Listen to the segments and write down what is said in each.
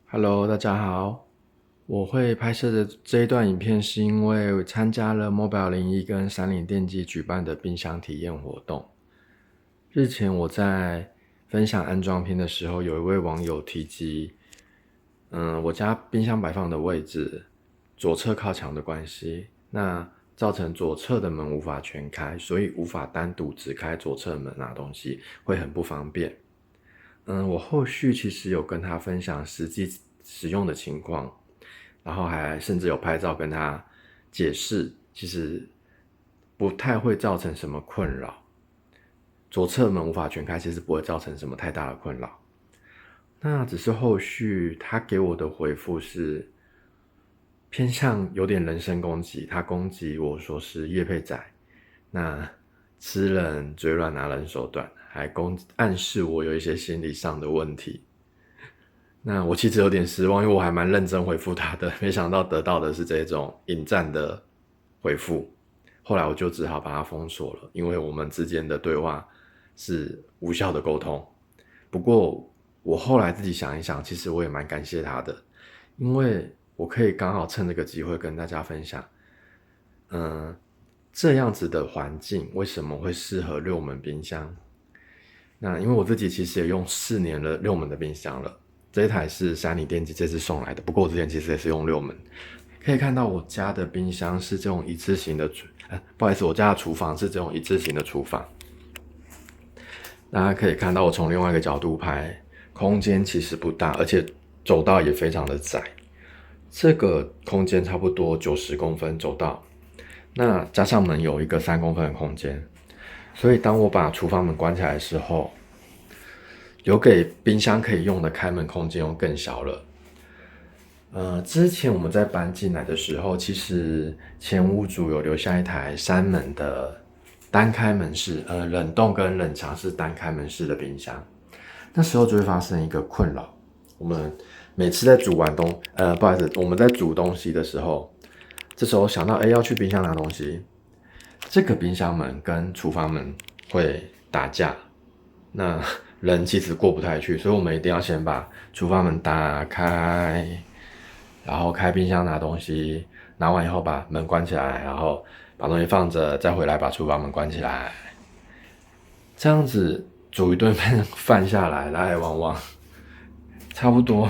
Hello，大家好。我会拍摄的这一段影片是因为参加了 Mobile01跟三菱电机举办的冰箱体验活动。日前我在分享安装片的时候，有一位网友提及，我家冰箱摆放的位置左侧靠墙的关系，那造成左侧的门无法全开，所以无法单独只开左侧门拿东西，会很不方便。我后续其实有跟他分享实际使用的情况，然后还甚至有拍照跟他解释，其实不太会造成什么困扰。左侧门无法全开，其实不会造成什么太大的困扰。那只是后续他给我的回复是偏向有点人身攻击，他攻击我说是业配仔，那吃人嘴软拿人手短，还暗示我有一些心理上的问题。那我其实有点失望，因为我还蛮认真回复他的，没想到得到的是这种引战的回复。后来我就只好把它封锁了，因为我们之间的对话是无效的沟通。不过我后来自己想一想，其实我也蛮感谢他的，因为我可以刚好趁这个机会跟大家分享，这样子的环境为什么会适合六门冰箱？那因为我自己其实也用4年了六门的冰箱了，这一台是三菱电机这次送来的，不过我之前其实也是用六门。可以看到我家的冰箱是这种一字形的，不好意思，我家的厨房是这种一字形的厨房。大家可以看到我从另外一个角度拍，空间其实不大，而且走道也非常的窄。这个空间差不多90公分走道，那加上门有一个3公分的空间，所以当我把厨房门关起来的时候，有给冰箱可以用的开门空间又更小了。之前我们在搬进来的时候，其实前屋主有留下一台3门的单开门式，冷冻跟冷藏是单开门式的冰箱。那时候就会发生一个困扰，我们每次在煮完不好意思，我们在煮东西的时候，这时候想到要去冰箱拿东西，这个冰箱门跟厨房门会打架，那人其实过不太去，所以我们一定要先把厨房门打开，然后开冰箱拿东西，拿完以后把门关起来，然后把东西放着，再回来把厨房门关起来。这样子煮一顿饭下来，来来往往，差不多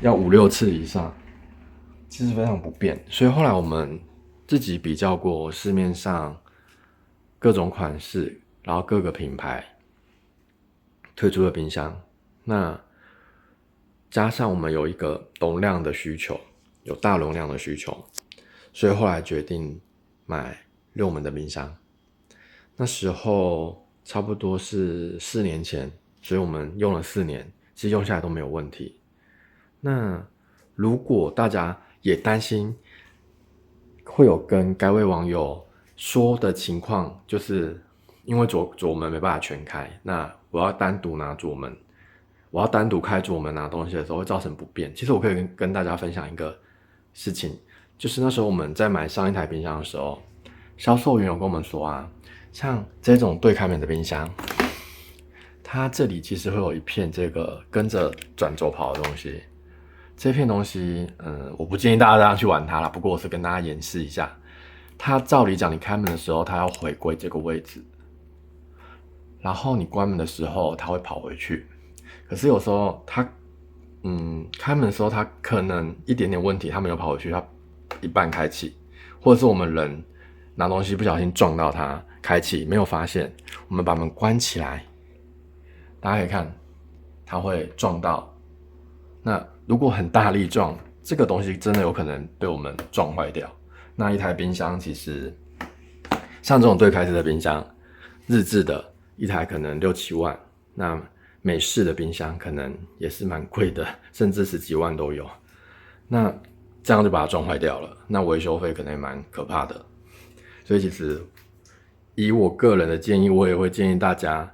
要5-6次以上，其实非常不便。所以后来我们自己比较过市面上各种款式，然后各个品牌推出的冰箱，那加上我们有一个容量的需求，有大容量的需求，所以后来决定买6门的冰箱。那时候差不多是4年前，所以我们用了4年，其实用下来都没有问题。那如果大家也担心会有跟该位网友说的情况，就是因为左门没办法全开，那我要单独拿左门，我要单独开左门拿东西的时候会造成不便。其实我可以跟大家分享一个事情，就是那时候我们在买上一台冰箱的时候，销售员有跟我们说啊，像这种对开门的冰箱，它这里其实会有一片这个跟着转轴跑的东西。这片东西，我不建议大家这样去玩它啦，不过我是跟大家演示一下。它照理讲，你开门的时候，它要回归这个位置，然后你关门的时候，它会跑回去。可是有时候它，开门的时候它可能一点点问题，它没有跑回去，它一半开启，或者是我们人拿东西不小心撞到它开启，没有发现，我们把门关起来，大家可以看，它会撞到。那如果很大力撞，这个东西真的有可能被我们撞坏掉。那一台冰箱其实像这种对开式的冰箱，日制的一台可能6-7万，那美式的冰箱可能也是蛮贵的，甚至10几万都有。那这样就把它撞坏掉了，那维修费可能也蛮可怕的。所以其实以我个人的建议，我也会建议大家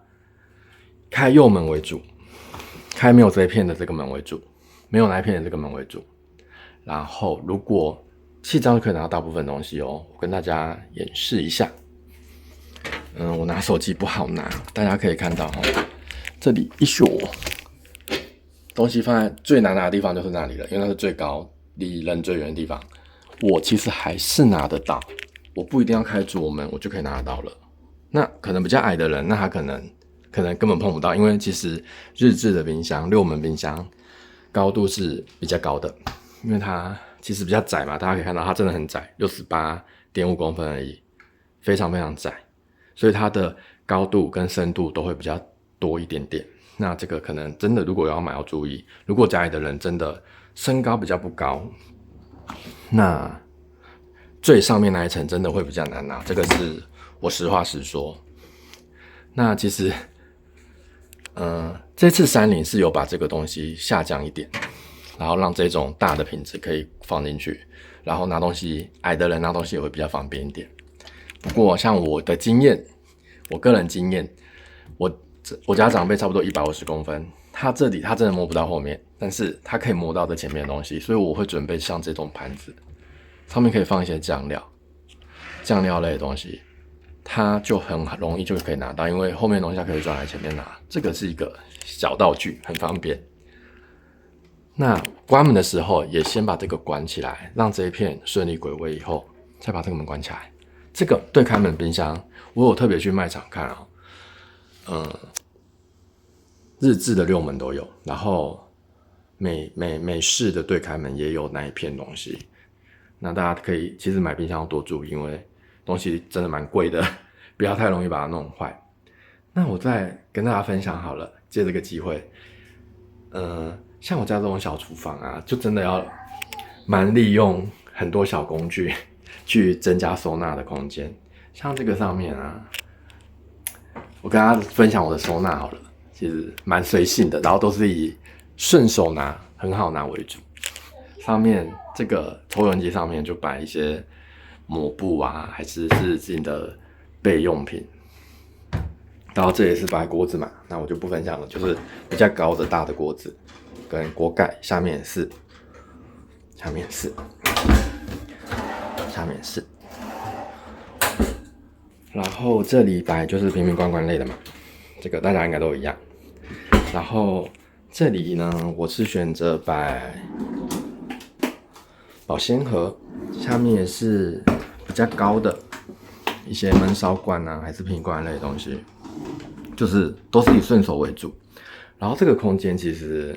开右门为主，开没有这一片的这个门为主，没有那一片的这个门为主。然后如果气张就可以拿到大部分东西哦，我跟大家演示一下。我拿手机不好拿，大家可以看到这里一锁，东西放在最难拿的地方就是那里了，因为那是最高离人最远的地方。我其实还是拿得到，我不一定要开桌门，我就可以拿得到了。那可能比较矮的人，那他可能根本碰不到，因为其实日制的冰箱6门冰箱高度是比较高的，因为它其实比较窄嘛，大家可以看到它真的很窄，68.5公分而已，非常非常窄，所以它的高度跟深度都会比较多一点点。那这个可能真的如果要买要注意，如果家里的人真的身高比较不高，那最上面那一层真的会比较难拿，这个是我实话实说。那其实这次30是有把这个东西下降一点，然后让这种大的瓶子可以放进去，然后拿东西，矮的人拿东西也会比较方便一点。不过像我的经验，我个人经验，我家长辈差不多150公分，他这里他真的摸不到后面，但是他可以摸到这前面的东西，所以我会准备像这种盘子，上面可以放一些酱料类的东西，它就很容易就可以拿到，因为后面的东西它可以转来前面拿，这个是一个小道具，很方便。那关门的时候也先把这个关起来，让这一片顺利归位以后，再把这个门关起来。这个对开门冰箱，我有特别去卖场看日制的6门都有，然后美式的对开门也有那一片东西。那大家可以其实买冰箱要多注意，因为东西真的蛮贵的，不要太容易把它弄坏。那我再跟大家分享好了，借这个机会，像我家这种小厨房啊，就真的要蛮利用很多小工具去增加收纳的空间。像这个上面啊，我跟大家分享我的收纳好了，其实蛮随性的，然后都是以顺手拿、很好拿为主。上面这个抽油烟机上面就摆一些抹布啊，还是自己的备用品。然后这也是摆锅子嘛，那我就不分享了，就是比较高的大的锅子跟锅盖，下面也是。然后这里摆就是瓶瓶罐罐类的嘛，这个大家应该都一样。然后这里呢，我是选择摆保鲜盒，下面也是比较高的一些焖烧罐啊，还是瓶罐类的东西，就是都是以顺手为主。然后这个空间其实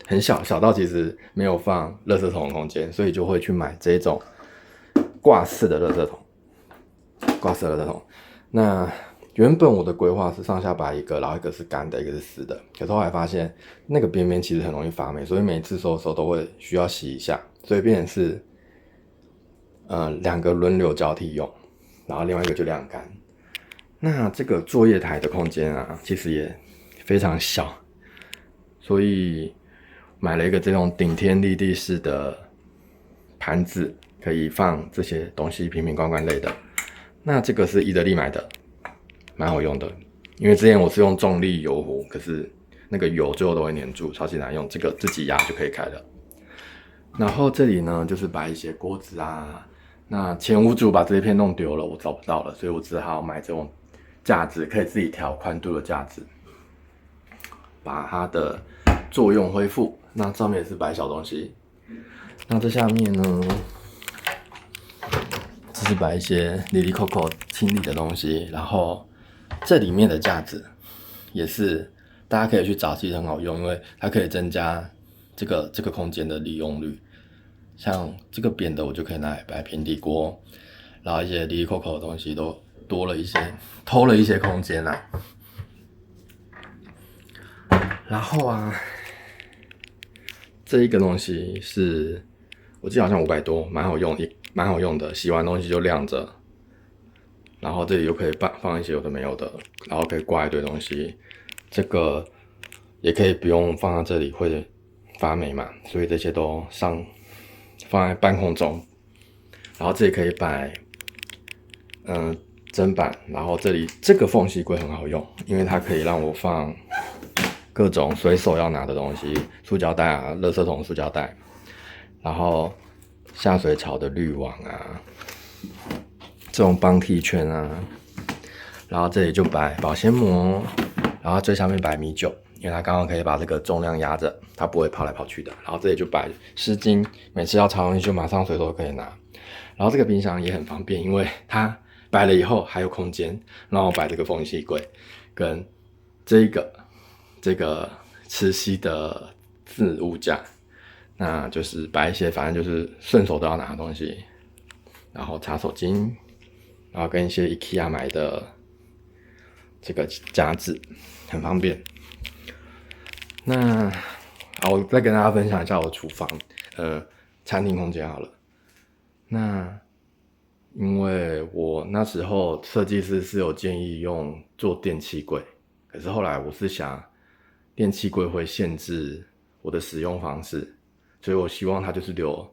很小，小到其实没有放垃圾桶的空间，所以就会去买这种挂式的垃圾桶。那原本我的规划是上下摆一个，然后一个是干的，一个是湿的。可是后来发现那个边边其实很容易发霉，所以每一次收的时候都会需要洗一下，所以变成是2个轮流交替用，然后另外一个就晾干。那这个作业台的空间啊，其实也非常小，所以买了一个这种顶天立地式的盘子，可以放这些东西，瓶瓶罐罐类的。那这个是宜得利买的，蛮好用的。因为之前我是用重力油壶，可是那个油最后都会粘住，超级难用。这个自己压就可以开了。然后这里呢，就是摆一些锅子啊。那前屋主把这一片弄丢了，我找不到了，所以我只好买这种架子，可以自己调宽度的架子，把它的作用恢复。那上面也是摆小东西。那这下面呢，这是摆一些里里扣扣清理的东西。然后这里面的架子也是大家可以去找，其实很好用，因为它可以增加这个空间的利用率。像这个扁的，我就可以拿来摆平底锅，然后一些里里扣扣的东西都多了一些，偷了一些空间啦。然后啊，这一个东西是我记得好像500多，蛮好用的。洗完东西就晾着，然后这里又可以放一些有的没有的，然后可以挂一堆东西。这个也可以不用放在这里会发霉嘛，所以这些都放在半空中。然后这里可以摆砧板，然后这里这个缝隙柜很好用，因为它可以让我放各种随手要拿的东西，塑胶袋啊、垃圾桶塑胶袋，然后下水槽的滤网啊，这种帮替圈啊，然后这里就摆保鲜膜，然后最下面摆米酒，因为它刚好可以把这个重量压着，它不会跑来跑去的。然后这里就摆湿巾，每次要插东西就马上随手可以拿。然后这个冰箱也很方便，因为它摆了以后还有空间，然后摆这个缝隙柜跟这个磁吸的置物架，那就是摆一些反正就是顺手都要拿的东西，然后擦手巾，然后跟一些 IKEA 买的这个夹子，很方便。那好，我再跟大家分享一下我厨房餐厅空间好了。那因为我那时候设计师是有建议做电器柜，可是后来我是想电器柜会限制我的使用方式，所以我希望它就是留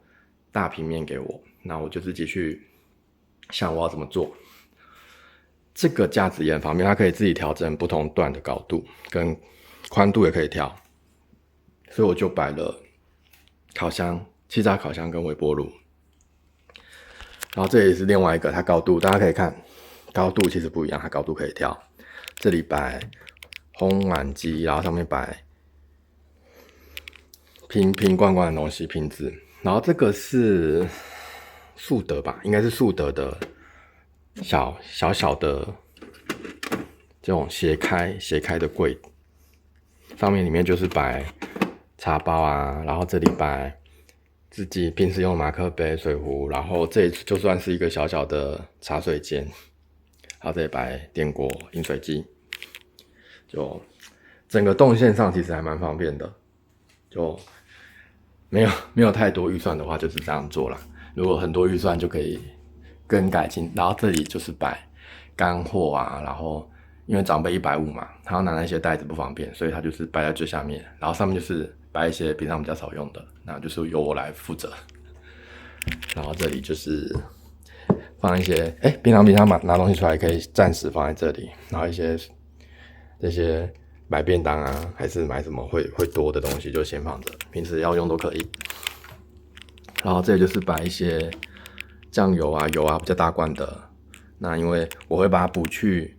大平面给我，那我就自己去想我要怎么做。这个架子也很方便，它可以自己调整不同段的高度跟宽度也可以调，所以我就摆了烤箱、气炸烤箱跟微波炉。然后这也是另外一个，它高度大家可以看，高度其实不一样，它高度可以调。这里摆烘碗机，然后上面摆瓶瓶罐罐的东西，瓶子。然后这个是树德吧，应该是树德的小的这种斜开的柜，上面里面就是摆茶包啊，然后这里摆自己平时用的马克杯、水壶，然后这就算是一个小小的茶水间，然后这里摆电锅、饮水机，就整个动线上其实还蛮方便的，就没有太多预算的话就是这样做啦。如果很多预算就可以更改进。然后这里就是摆干货啊，然后因为长辈150嘛，他要拿那些袋子不方便，所以他就是摆在最下面，然后上面就是摆一些平常比较少用的，那就是由我来负责。然后这里就是放一些，平常拿东西出来可以暂时放在这里，然后一些这些买便当啊，还是买什么会多的东西就先放着，平时要用都可以。然后这里就是摆一些酱油啊、油啊比较大罐的，那因为我会把它补去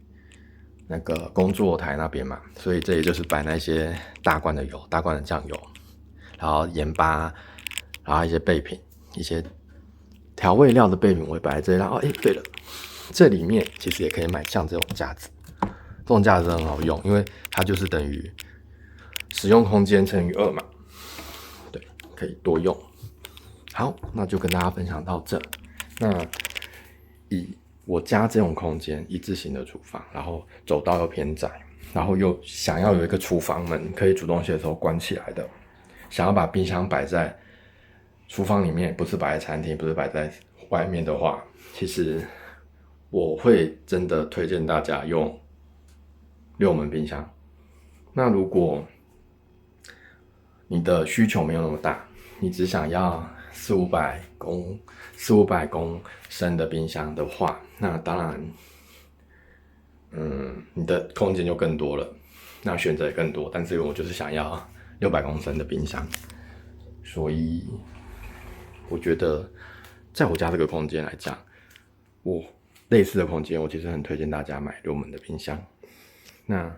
那个工作台那边嘛，所以这里就是摆那些大罐的油、大罐的酱油，然后盐巴，然后一些备品、一些调味料的备品我会摆在这里。然后对了，这里面其实也可以买像这种架子，这种架子很好用，因为它就是等于使用空间乘以2嘛，对，可以多用。好，那就跟大家分享到这。那以我家这种空间，一字形的厨房，然后走道又偏窄，然后又想要有一个厨房门可以煮东西的时候关起来的，想要把冰箱摆在厨房里面，不是摆在餐厅，不是摆在外面的话，其实我会真的推荐大家用6门冰箱。那如果你的需求没有那么大，你只想要400-500公升的冰箱的话，那当然，你的空间就更多了，那选择也更多。但是我就是想要600公升的冰箱，所以我觉得在我家这个空间来讲，我类似的空间，我其实很推荐大家买6门的冰箱。那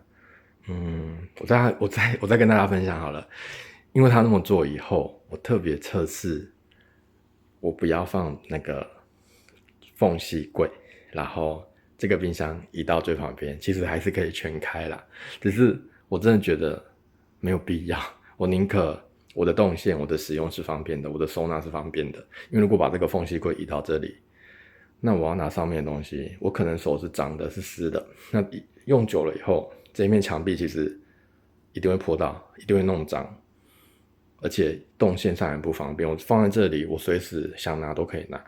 我再跟大家分享好了，因为他那么做以后，我特别测试，我不要放那个缝隙柜，然后这个冰箱移到最旁边，其实还是可以全开啦，只是我真的觉得没有必要，我宁可我的动线、我的使用是方便的，我的收纳是方便的，因为如果把这个缝隙柜移到这里，那我要拿上面的东西，我可能手是脏的、是湿的，那用久了以后，这一面墙壁其实一定会泼到，一定会弄脏，而且动线上很不方便。我放在这里，我随时想拿都可以拿，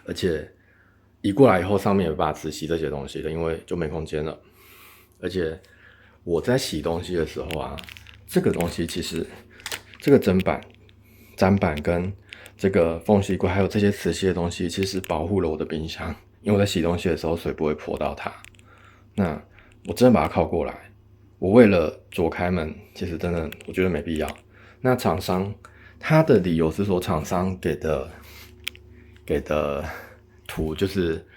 而且移过来以后，上面有办法磁吸这些东西的，因为就没空间了。而且我在洗东西的时候啊，这个东西其实这个砧板跟这个缝隙柜还有这些磁吸的东西，其实保护了我的冰箱，因为我在洗东西的时候水不会泼到它。那我真的把它靠过来，我为了左开门，其实真的我觉得没必要。那厂商他的理由是说，厂商给的图就是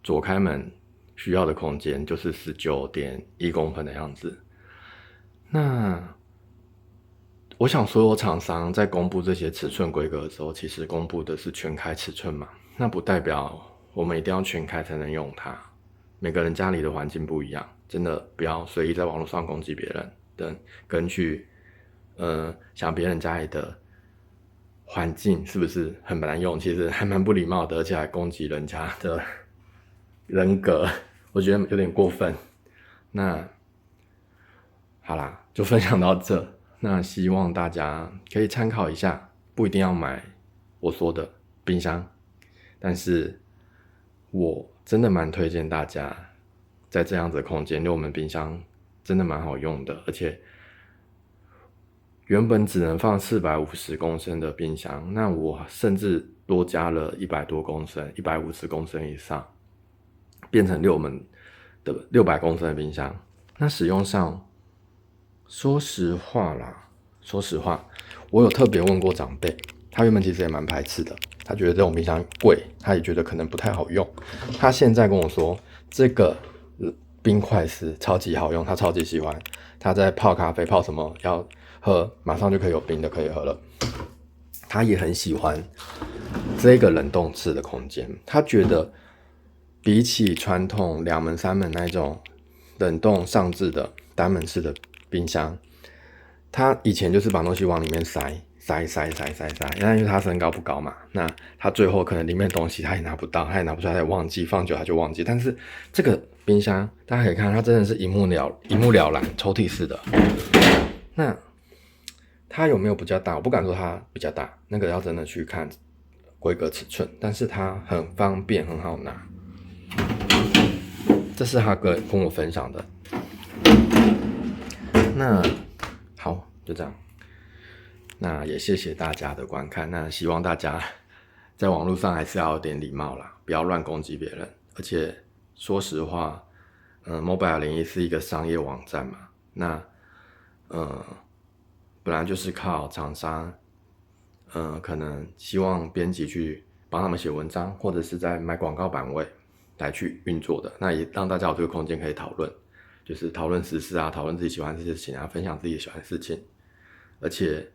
左开门需要的空间就是19.1公分的样子。那我想所有厂商在公布这些尺寸规格的时候，其实公布的是全开尺寸嘛，那不代表我们一定要全开才能用它。每个人家里的环境不一样，真的不要随意在网络上攻击别人，跟去想别人家里的环境是不是很难用，其实还蛮不礼貌的，而且还攻击人家的人格，我觉得有点过分。那好啦，就分享到这。那希望大家可以参考一下，不一定要买我说的冰箱，但是我真的蛮推荐大家在这样子的空间，6门冰箱真的蛮好用的，而且原本只能放450公升的冰箱，那我甚至多加了100多公升，150公升以上，变成6门的600公升的冰箱。那使用上，说实话，我有特别问过长辈，他原本其实也蛮排斥的，他觉得这种冰箱贵，他也觉得可能不太好用。他现在跟我说，这个冰块是超级好用，他超级喜欢。他在泡咖啡泡什么要喝，马上就可以有冰的可以喝了。他也很喜欢这个冷冻室的空间，他觉得比起传统2门3门那种冷冻上置的单门式的冰箱，他以前就是把东西往里面塞，因为他身高不高嘛，那他最后可能里面东西他也拿不到，他也拿不出来，他也忘记，放久他就忘记。但是这个冰箱大家可以看，它真的是一目了然，抽屉式的。那它有没有比较大？我不敢说它比较大，那个要真的去看规格尺寸，但是它很方便，很好拿。这是他跟我分享的。那好，就这样。那也谢谢大家的观看。那希望大家在网络上还是要有点礼貌啦，不要乱攻击别人。而且说实话，Mobile01是一个商业网站嘛，那本来就是靠厂商，可能希望编辑去帮他们写文章，或者是在买广告版位来去运作的。那也让大家有这个空间可以讨论，就是讨论时事啊，讨论自己喜欢的事情啊，分享自己喜欢的事情。而且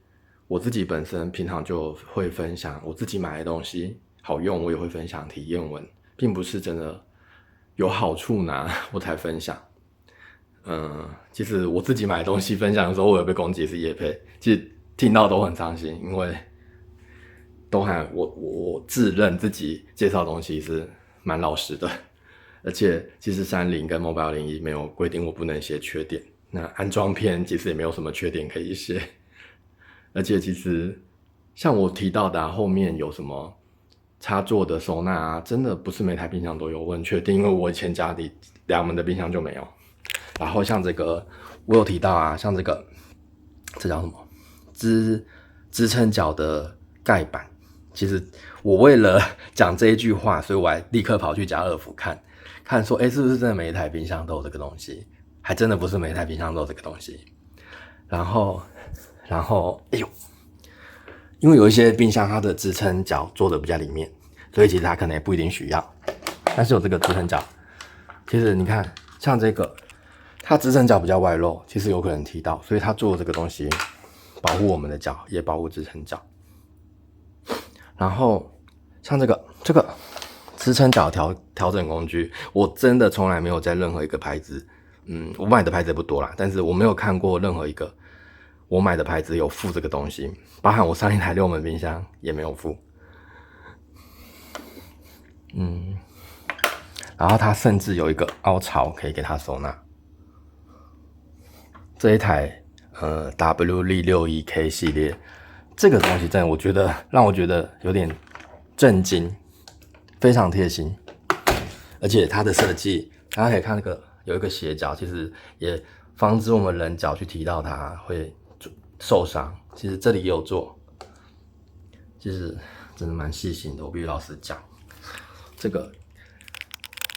我自己本身平常就会分享我自己买的东西好用，我也会分享体验文，并不是真的有好处拿我才分享。其实我自己买东西分享的时候，我有被攻击是业配，其实听到都很伤心，因为都还我自认自己介绍东西是蛮老实的，而且其实30跟 Mobile01没有规定我不能写缺点，那安装片其实也没有什么缺点可以写，而且其实像我提到的后面有什么插座的收纳啊，真的不是每台冰箱都有，我很确定，因为我以前家里2门的冰箱就没有。然后像这个我有提到啊，像这叫什么支撑脚的盖板，其实我为了讲这一句话，所以我还立刻跑去家乐福看说是不是真的每一台冰箱都有这个东西，还真的不是每一台冰箱都有这个东西。然后因为有一些冰箱它的支撑脚做的比较里面，所以其实它可能也不一定需要，但是有这个支撑脚，其实你看像这个它支撑脚比较外露，其实有可能踢到，所以它做这个东西保护我们的脚，也保护支撑脚。然后像这个支撑脚调整工具，我真的从来没有在任何一个牌子，我买的牌子也不多啦，但是我没有看过任何一个我买的牌子有附这个东西，包含我上一台6门冰箱也没有附。然后它甚至有一个凹槽可以给它收纳。这一台WL61K 系列，这个东西真的让我觉得有点震惊，非常贴心，而且它的设计，大家可以看那个有一个斜角，其实也防止我们人脚去踢到它会受伤。其实这里也有做，其实真的蛮细心的，我必须老实讲，这个。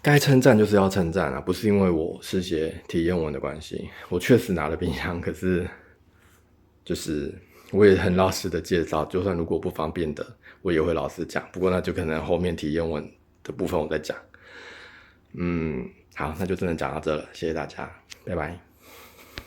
该称赞就是要称赞啊，不是因为我是写体验文的关系，我确实拿了冰箱，可是就是我也很老实的介绍，就算如果不方便的，我也会老实讲。不过那就可能后面体验文的部分我再讲。好，那就真的讲到这了，谢谢大家，拜拜。